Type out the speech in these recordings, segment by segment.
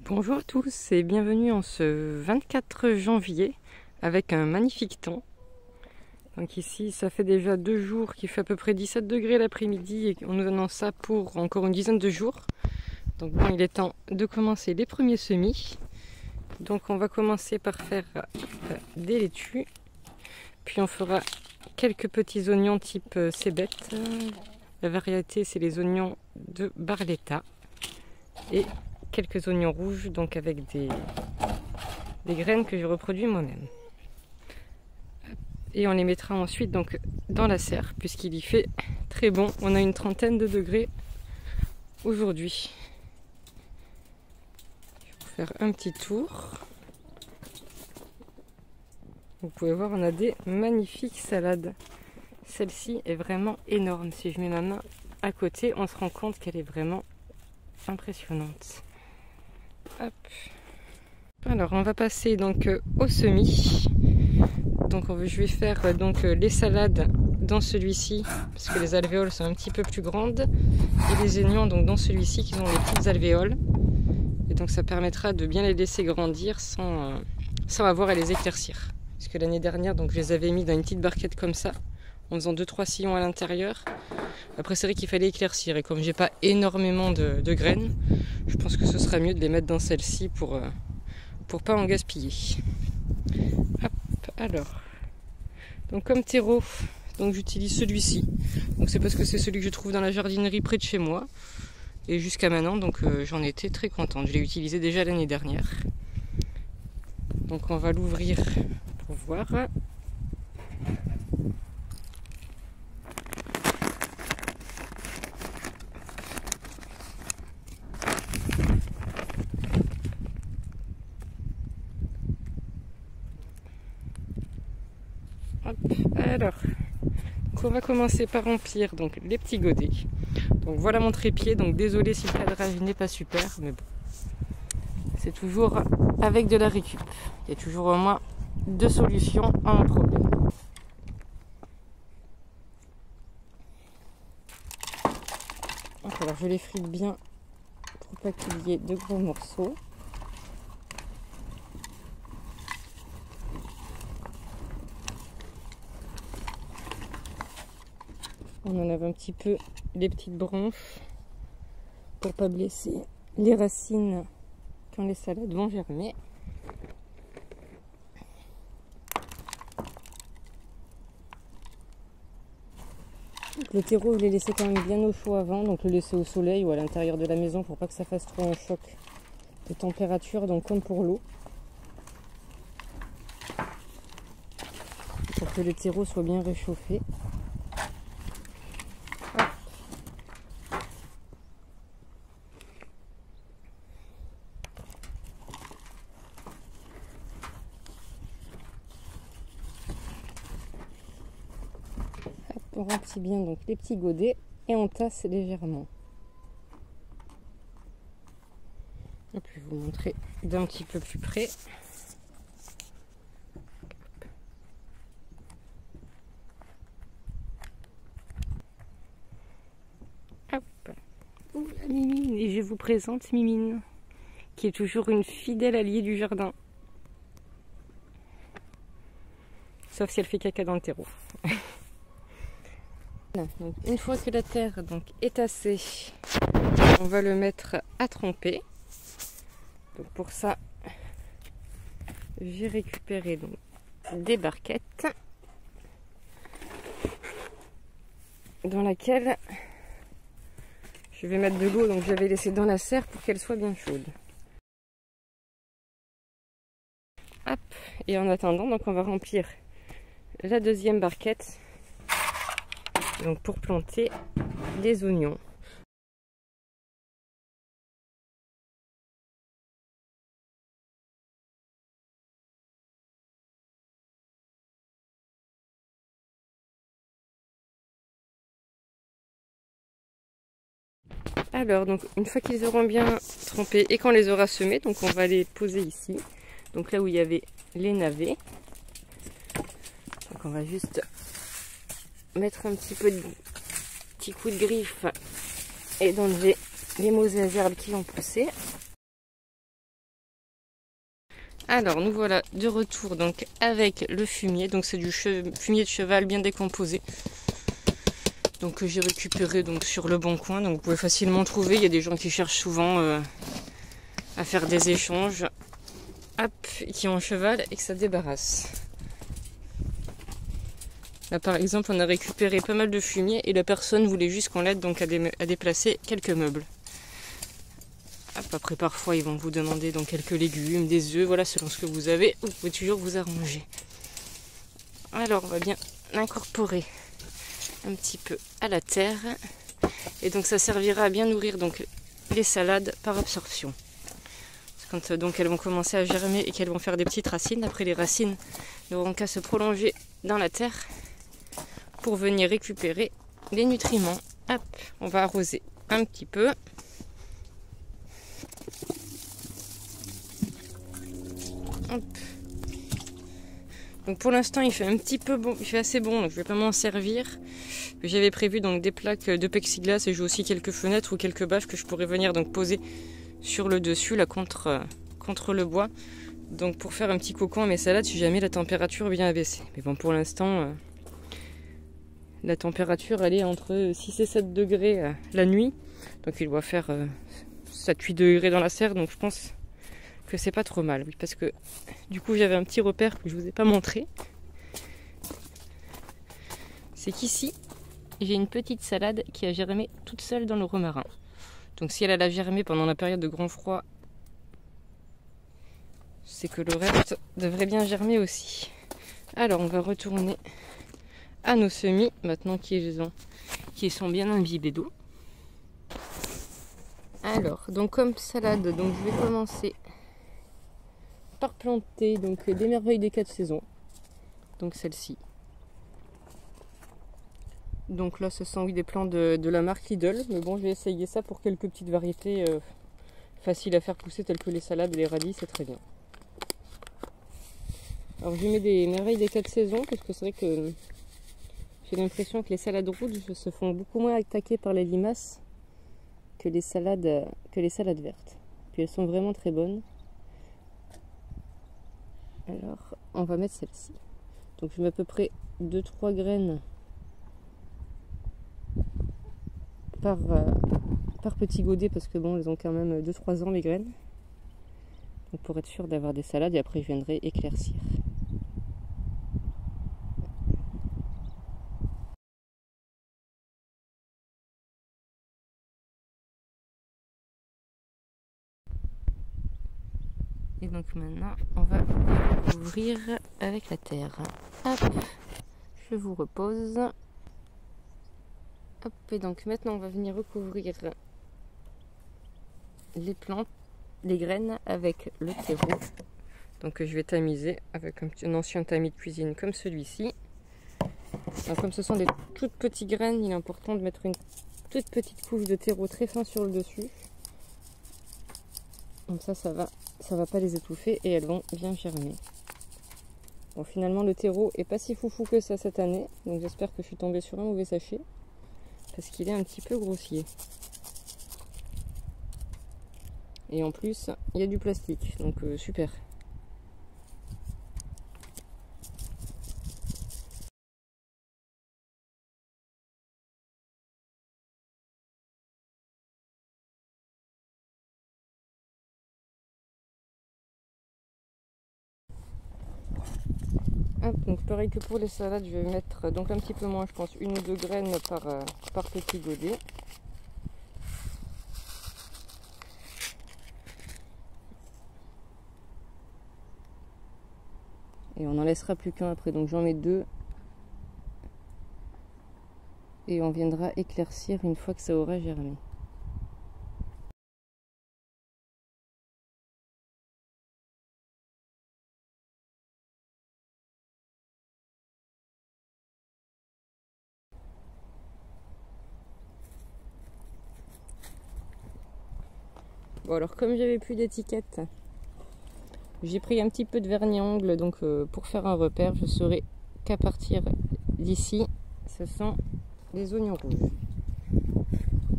Bonjour à tous et bienvenue en ce 24 janvier avec un magnifique temps. Donc ici ça fait déjà 2 jours qu'il fait à peu près 17 degrés l'après-midi et on nous annonce ça pour encore une dizaine de jours. Donc bon, il est temps de commencer les premiers semis. Donc on va commencer par faire des laitues, puis on fera quelques petits oignons type cébette. La variété c'est les oignons de Barletta et quelques oignons rouges, donc avec des graines que j'ai reproduit moi-même. Et on les mettra ensuite donc dans la serre puisqu'il y fait très bon. On a une 30aine de degrés aujourd'hui. Je vais vous faire un petit tour. Vous pouvez voir, on a des magnifiques salades. Celle-ci est vraiment énorme. Si je mets ma main à côté, on se rend compte qu'elle est vraiment impressionnante. Hop. Alors on va passer donc au semis. Donc je vais faire les salades dans celui-ci parce que les alvéoles sont un petit peu plus grandes et les oignons donc dans celui-ci qui ont les petites alvéoles, et donc ça permettra de bien les laisser grandir sans avoir à les éclaircir, parce que l'année dernière donc je les avais mis dans une petite barquette comme ça en faisant 2-3 sillons à l'intérieur. Après c'est vrai qu'il fallait éclaircir et comme j'ai pas énormément de graines, je pense que ce sera mieux de les mettre dans celle-ci pour pas en gaspiller. Hop, alors, donc comme terreau, donc j'utilise celui-ci. Donc c'est parce que c'est celui que je trouve dans la jardinerie près de chez moi. Et jusqu'à maintenant, donc j'en étais très contente. Je l'ai utilisé déjà l'année dernière. Donc on va l'ouvrir pour voir. Hop, alors, donc on va commencer par remplir donc les petits godets. Donc voilà mon trépied, donc désolé si le cadrage n'est pas super, mais bon, c'est toujours avec de la récup. Il y a toujours au moins 2 solutions à un problème. Donc, alors je les frite bien pour pas qu'il y ait de gros morceaux. On enlève un petit peu les petites branches pour pas blesser les racines quand les salades vont germer. Le terreau, je l'ai laissé quand même bien au chaud avant, donc le laisser au soleil ou à l'intérieur de la maison pour pas que ça fasse trop un choc de température, donc comme pour l'eau. Pour que le terreau soit bien réchauffé. On remplit bien donc les petits godets et on tasse légèrement. Et puis je vais vous montrer d'un petit peu plus près. Hop. Ouh, la Mimine, et je vous présente Mimine, qui est toujours une fidèle alliée du jardin. Sauf si elle fait caca dans le terreau. Donc, une fois que la terre est tassée, on va le mettre à tremper. Donc pour ça, j'ai récupéré des barquettes dans laquelle je vais mettre de l'eau. Donc j'avais laissé dans la serre pour qu'elle soit bien chaude. Hop. Et en attendant, donc on va remplir la deuxième barquette. Donc pour planter les oignons. Alors donc une fois qu'ils auront bien trempé et qu'on les aura semés, donc on va les poser ici. Donc là où il y avait les navets. Donc on va juste mettre un petit coup de griffe et d'enlever les mauvaises herbes qui ont poussé. Alors nous voilà de retour donc avec le fumier. Donc c'est du fumier de cheval bien décomposé. Donc j'ai récupéré donc sur le bon coin. Donc vous pouvez facilement trouver. Il y a des gens qui cherchent souvent à faire des échanges. Hop, qui ont un cheval et que ça débarrasse. Là par exemple on a récupéré pas mal de fumier et la personne voulait juste qu'on l'aide donc à déplacer quelques meubles. Hop, après parfois ils vont vous demander donc quelques légumes, des œufs, voilà selon ce que vous avez, vous pouvez toujours vous arranger. Alors on va bien incorporer un petit peu à la terre et donc ça servira à bien nourrir donc les salades par absorption. Quand donc elles vont commencer à germer et qu'elles vont faire des petites racines, après les racines n'auront qu'à se prolonger dans la terre pour venir récupérer les nutriments. Hop, on va arroser un petit peu. Hop. Donc pour l'instant il fait un petit peu bon, il fait assez bon, donc je vais pas m'en servir. J'avais prévu donc des plaques de plexiglas et j'ai aussi quelques fenêtres ou quelques bâches que je pourrais venir donc poser sur le dessus là contre le bois. Donc pour faire un petit cocon à mes salades si jamais la température vient à baisser. Mais bon pour l'instant la température elle est entre 6 et 7 degrés la nuit. Donc il doit faire 7-8 degrés dans la serre, donc je pense que c'est pas trop mal. Oui, parce que du coup j'avais un petit repère que je vous ai pas montré. C'est qu'ici j'ai une petite salade qui a germé toute seule dans le romarin. Donc si elle a germé pendant la période de grand froid, c'est que le reste devrait bien germer aussi. Alors on va retourner à nos semis, maintenant qu'ils sont bien imbibés d'eau. Alors, donc comme salade, donc je vais commencer par planter donc des merveilles des 4 saisons. Donc celle-ci. Donc là ce sont oui, des plants de la marque Lidl, mais bon je vais essayer ça pour quelques petites variétés faciles à faire pousser telles que les salades et les radis, c'est très bien. Alors je mets des merveilles des 4 saisons parce que c'est vrai que j'ai l'impression que les salades rouges se font beaucoup moins attaquer par les limaces que les salades vertes. Puis elles sont vraiment très bonnes. Alors on va mettre celle-ci. Donc je mets à peu près 2-3 graines par petit godet parce que bon elles ont quand même 2-3 ans les graines. Donc pour être sûr d'avoir des salades et après je viendrai éclaircir. Et donc maintenant, on va ouvrir avec la terre. Hop, je vous repose. Hop, et donc maintenant, on va venir recouvrir les plantes, les graines avec le terreau. Donc je vais tamiser avec un ancien tamis de cuisine comme celui-ci. Comme ce sont des toutes petites graines, il est important de mettre une toute petite couche de terreau très fin sur le dessus. Comme ça va pas les étouffer et elles vont bien germer. Bon, finalement le terreau est pas si foufou que ça cette année, donc j'espère que je suis tombée sur un mauvais sachet parce qu'il est un petit peu grossier. Et en plus il y a du plastique, donc super. Hop, donc pareil que pour les salades, je vais mettre donc un petit peu moins, je pense 1 ou 2 graines par petit godet. Et on n'en laissera plus qu'un après, donc j'en mets 2. Et on viendra éclaircir une fois que ça aura germé. Bon alors comme j'avais plus d'étiquette, j'ai pris un petit peu de vernis à ongles donc pour faire un repère. Je saurai qu'à partir d'ici, ce sont des oignons rouges.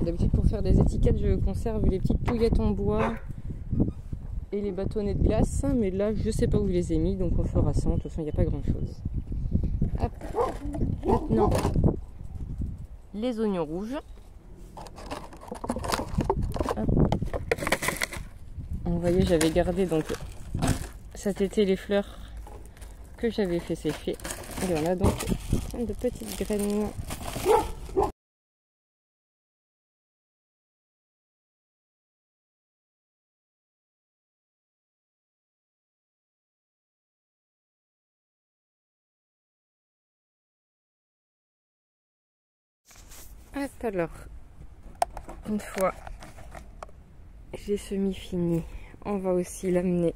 D'habitude pour faire des étiquettes, je conserve les petites touillettes en bois et les bâtonnets de glace, mais là je sais pas où je les ai mis, donc on fera sans. De toute façon il n'y a pas grand chose. Hop. Maintenant les oignons rouges. Hop. Vous voyez, j'avais gardé donc cet été les fleurs que j'avais fait sécher. Et on a donc plein de petites graines. Hop, alors, une fois j'ai semi fini, on va aussi l'amener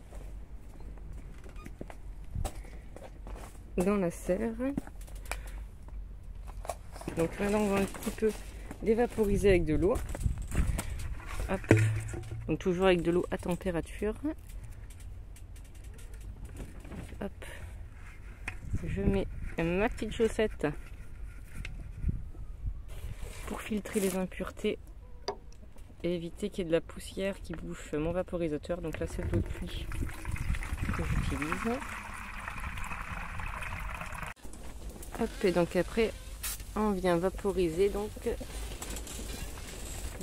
dans la serre. Donc maintenant on va un petit peu les vaporiser avec de l'eau. Hop. Donc toujours avec de l'eau à température. Hop. Je mets ma petite chaussette pour filtrer les impuretés et éviter qu'il y ait de la poussière qui bouche mon vaporisateur. Donc là c'est de l'eau de pluie que j'utilise. Hop, et donc après on vient vaporiser donc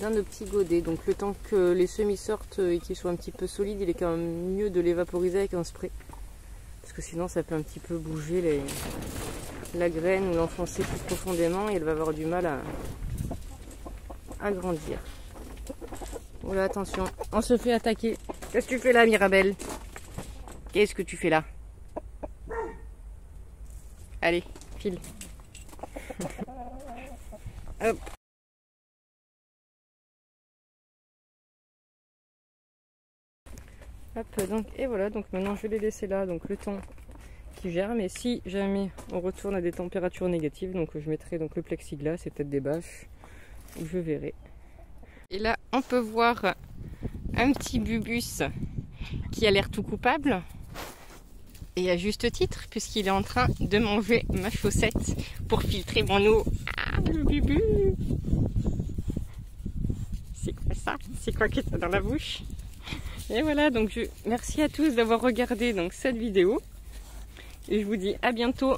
dans nos petits godets. Donc le temps que les semis sortent et qu'ils soient un petit peu solides, il est quand même mieux de les vaporiser avec un spray, parce que sinon ça peut un petit peu bouger la graine ou l'enfoncer plus profondément et elle va avoir du mal à grandir. Voilà, attention, on se fait attaquer. Qu'est-ce que tu fais là, Mirabelle? Qu'est-ce que tu fais là? Allez, file. Hop. Hop, donc, et voilà, donc maintenant je vais les laisser là, donc le temps qui germe. Et si jamais on retourne à des températures négatives, donc je mettrai donc le plexiglas et peut-être des bâches, je verrai. Et là on peut voir un petit bubus qui a l'air tout coupable, et à juste titre, puisqu'il est en train de manger ma chaussette pour filtrer mon eau. Ah, le bubu! C'est quoi ça? C'est quoi qui est dans la bouche? Et voilà, donc merci à tous d'avoir regardé donc cette vidéo. Et je vous dis à bientôt.